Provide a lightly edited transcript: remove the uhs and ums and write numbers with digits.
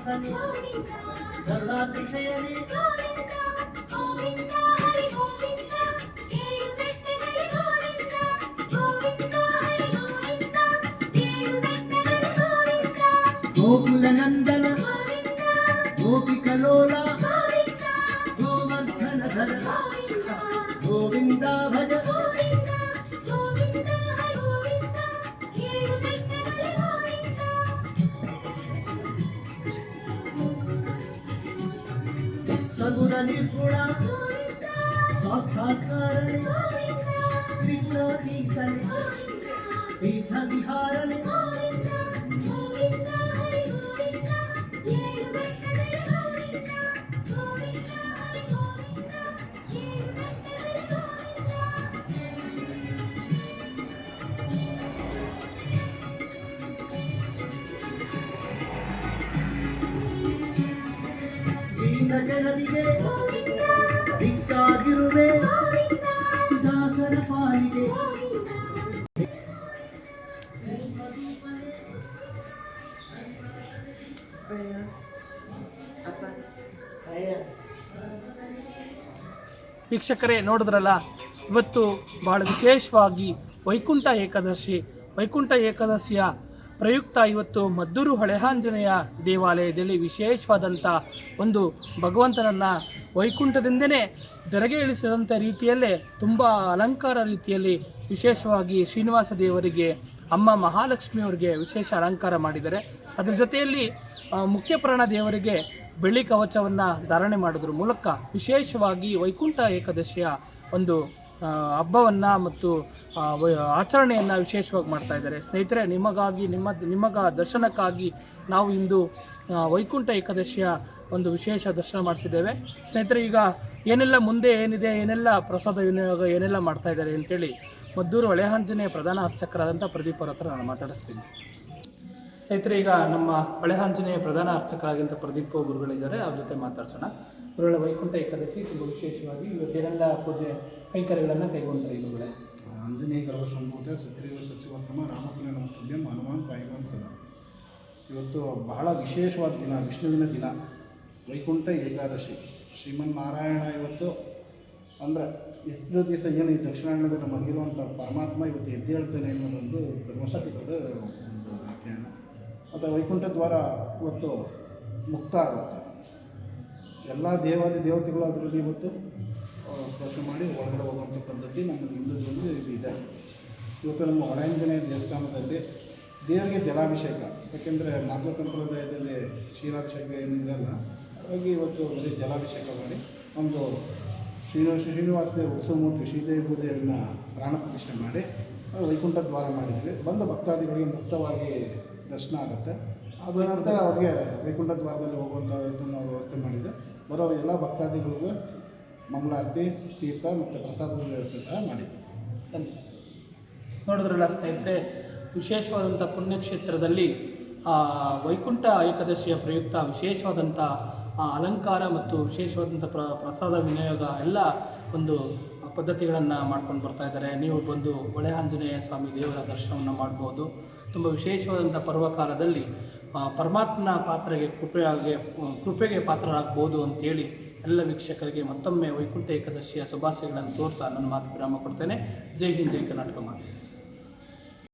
ಶ್ರೀನಿವಾಸನೇ ಕರುಣಾತಿಶಯನೇ ಗೋಕುಲ ನಂದನ ಗೋಪಿಕಲೋಲ ಗೋವರ್ಧನ ಧರ ಗೋವಿಂದ ಭಜ ಸಗುಣ ನಿರ್ಗುಣ ಸಾಕ್ಷಾತ್ಕಾರನೆ ವಿಶ್ವತೀರ್ಥನೆ ತೀರ್ಥ ವಿಹಾರನೆ ಜನರಿಗೆ ದಿಕ್ಕಾಗಿರುವೆ ದಾಸರ ಪಾಲಿಗೆ ವೀಕ್ಷಕರೇ ನೋಡಿದ್ರಲ್ಲ, ಇವತ್ತು ಬಹಳ ವಿಶೇಷವಾಗಿ ವೈಕುಂಠ ಏಕಾದಶಿಯ ಪ್ರಯುಕ್ತ ಇವತ್ತು ಮದ್ದೂರು ಹಳೆಹಾಂಜನೇಯ ದೇವಾಲಯದಲ್ಲಿ ವಿಶೇಷವಾದಂಥ ಒಂದು ಭಗವಂತನನ್ನು ವೈಕುಂಠದಿಂದನೇ ಧರೆಗೆ ಇಳಿಸಿದಂಥ ರೀತಿಯಲ್ಲೇ ತುಂಬ ಅಲಂಕಾರ ರೀತಿಯಲ್ಲಿ ವಿಶೇಷವಾಗಿ ಶ್ರೀನಿವಾಸ ದೇವರಿಗೆ ಅಮ್ಮ ಮಹಾಲಕ್ಷ್ಮಿಯವರಿಗೆ ವಿಶೇಷ ಅಲಂಕಾರ ಮಾಡಿದ್ದಾರೆ. ಅದರ ಜೊತೆಯಲ್ಲಿ ಮುಖ್ಯ ಪ್ರಾಣ ದೇವರಿಗೆ ಬೆಳ್ಳಿ ಕವಚವನ್ನು ಧಾರಣೆ ಮಾಡೋದ್ರ ಮೂಲಕ ವಿಶೇಷವಾಗಿ ವೈಕುಂಠ ಏಕಾದಶಿಯ ಒಂದು ಹಬ್ಬವನ್ನು ಮತ್ತು ಆಚರಣೆಯನ್ನು ವಿಶೇಷವಾಗಿ ಮಾಡ್ತಾ ಇದ್ದಾರೆ. ಸ್ನೇಹಿತರೆ, ನಿಮಗ ದರ್ಶನಕ್ಕಾಗಿ ನಾವು ಇಂದು ವೈಕುಂಠ ಏಕಾದಶಿಯ ಒಂದು ವಿಶೇಷ ದರ್ಶನ ಮಾಡಿಸಿದ್ದೇವೆ. ಸ್ನೇಹಿತರೆ, ಈಗ ಏನೆಲ್ಲ ಮುಂದೆ ಏನಿದೆ, ಏನೆಲ್ಲ ಪ್ರಸಾದ ವಿನಿಯೋಗ ಏನೆಲ್ಲ ಮಾಡ್ತಾ ಇದ್ದಾರೆ ಅಂತೇಳಿ ಮದ್ದೂರು ಹಳೆಹಾಂಜನೇಯ ಪ್ರಧಾನ ಅರ್ಚಕರಾದಂಥ ಪ್ರದೀಪ್ ಅವ್ರ ಹತ್ರ ನಾನು ಮಾತಾಡಿಸ್ತೀನಿ. ಸ್ನೇಹಿತರೆ, ಈಗ ನಮ್ಮ ಹಳೆಹಾಂಜನೇಯ ಪ್ರಧಾನ ಅರ್ಚಕರಾಗಿಂತ ಪ್ರದೀಪ್ ಗುರುಗಳಿದ್ದಾರೆ, ಅವ್ರ ಜೊತೆ ಮಾತಾಡ್ಸೋಣ. ಗುರುಗಳ ವೈಕುಂಠ ಏಕಾದಶಿ ತುಂಬ ವಿಶೇಷವಾಗಿ ಇವತ್ತೇನೆಲ್ಲ ಪೂಜೆ ಕೈಂಕರ್ಯಗಳನ್ನು ಕೈಗೊಂಡರೆ ಗುರುಗಳೇ? ಆಂಜನೇಯ ಗರ್ಭಸಂಭೂತ ಸತ್ಯದೇವ ಸಚಿವೋತ್ತಮ ರಾಮಕುಲ ನಮಸ್ತುಭ್ಯಂ ಹನುಮಾನ್ ಪಾಯಿಮಾನ್ ಸದಾ. ಇವತ್ತು ಬಹಳ ವಿಶೇಷವಾದ ದಿನ, ವಿಷ್ಣುವಿನ ದಿನ, ವೈಕುಂಠ ಏಕಾದಶಿ. ಶ್ರೀಮನ್ನಾರಾಯಣ ಇವತ್ತು ಅಂದರೆ ಎಷ್ಟು ದಿವಸ ಏನು ಈ ದಕ್ಷಿಣಾಯಣದಲ್ಲಿ ಮಲಗಿರುವಂಥ ಪರಮಾತ್ಮ ಇವತ್ತು ಎದ್ದೇಳ್ತಾನೆ ಅನ್ನೋದೊಂದು ಧರ್ಮಶಾಸ್ತ್ರದ ಒಂದು ವ್ಯಾಖ್ಯಾನ. ಮತ್ತು ವೈಕುಂಠ ದ್ವಾರ ಇವತ್ತು ಮುಕ್ತ ಆಗುತ್ತೆ. ಎಲ್ಲ ದೇವತೆಗಳು ಅದರಲ್ಲಿ ಇವತ್ತು ಸ್ಪರ್ಶ ಮಾಡಿ ಒಳಗಡೆ ಹೋಗುವಂಥ ಪದ್ಧತಿ ನಮ್ಮ ಹಿಂದೂದಲ್ಲಿ ಇದೆ. ಇವತ್ತು ನಮ್ಮ ಹಳೆಹಾಂಜನೇಯ ದೇವಸ್ಥಾನದಲ್ಲಿ ದೇವರಿಗೆ ಜಲಾಭಿಷೇಕ, ಯಾಕೆಂದರೆ ಮಾಧ್ವ ಸಂಪ್ರದಾಯದಲ್ಲಿ ಕ್ಷೀರಾಭಿಷೇಕ ಏನಿರಲ್ಲ, ಹಾಗಾಗಿ ಇವತ್ತು ಬರೀ ಜಲಾಭಿಷೇಕ ಮಾಡಿ ಒಂದು ಶ್ರೀನಿವಾಸ ದೇವ ಉತ್ಸವಮೂರ್ತಿ ಶ್ರೀದೇವಿ ಭೂದೇವಿನ ಪ್ರಾಣ ಪ್ರತಿಷ್ಠೆ ಮಾಡಿ ವೈಕುಂಠ ದ್ವಾರ ಮಾಡಿದ್ವಿ. ಬಂದ ಭಕ್ತಾದಿಗಳಿಗೆ ಮುಕ್ತವಾಗಿ ದರ್ಶನ ಆಗುತ್ತೆ. ಅದ ನಂತರ ಅವ್ರಿಗೆ ವೈಕುಂಠ ದ್ವಾರದಲ್ಲಿ ಹೋಗುವಂಥ ಇದನ್ನು ವ್ಯವಸ್ಥೆ ಮಾಡಿದೆ. ಬರೋ ಎಲ್ಲ ಭಕ್ತಾದಿಗಳಿಗೂ ಮಂಗಳಾರತಿ, ತೀರ್ಥ ಮತ್ತು ಪ್ರಸಾದದ ವ್ಯವಸ್ಥೆ ಸಹ ಮಾಡಿದ್ವಿ. ನೋಡಿದ್ರಲ್ಲ ಸ್ನೇಹಿತರೆ, ವಿಶೇಷವಾದಂಥ ಪುಣ್ಯಕ್ಷೇತ್ರದಲ್ಲಿ ವೈಕುಂಠ ಏಕಾದಶಿಯ ಪ್ರಯುಕ್ತ ವಿಶೇಷವಾದಂಥ ಅಲಂಕಾರ ಮತ್ತು ವಿಶೇಷವಾದಂಥ ಪ್ರಸಾದ ವಿನಿಯೋಗ ಎಲ್ಲ ಒಂದು ಪದ್ಧತಿಗಳನ್ನು ಮಾಡ್ಕೊಂಡು ಬರ್ತಾ ಇದ್ದಾರೆ. ನೀವು ಬಂದು ಹಳೆಹಾಂಜನೇಯ ಸ್ವಾಮಿ ದೇವರ ದರ್ಶನವನ್ನು ಮಾಡ್ಬೋದು. ತುಂಬ ವಿಶೇಷವಾದಂಥ ಪರ್ವಕಾಲದಲ್ಲಿ ಪರಮಾತ್ಮನ ಕೃಪೆಗೆ ಪಾತ್ರರಾಗ್ಬೋದು ಅಂತೇಳಿ ಎಲ್ಲ ವೀಕ್ಷಕರಿಗೆ ಮತ್ತೊಮ್ಮೆ ವೈಕುಂಠ ಏಕಾದಶಿಯ ಶುಭಾಶಯಗಳನ್ನು ತೋರ್ತಾ ನನ್ನ ಮಾತು ವಿರಾಮ ಕೊಡ್ತೇನೆ. ಜೈ ಹಿಂದ್, ಜೈ ಕರ್ನಾಟಕ ಮಾತೆ.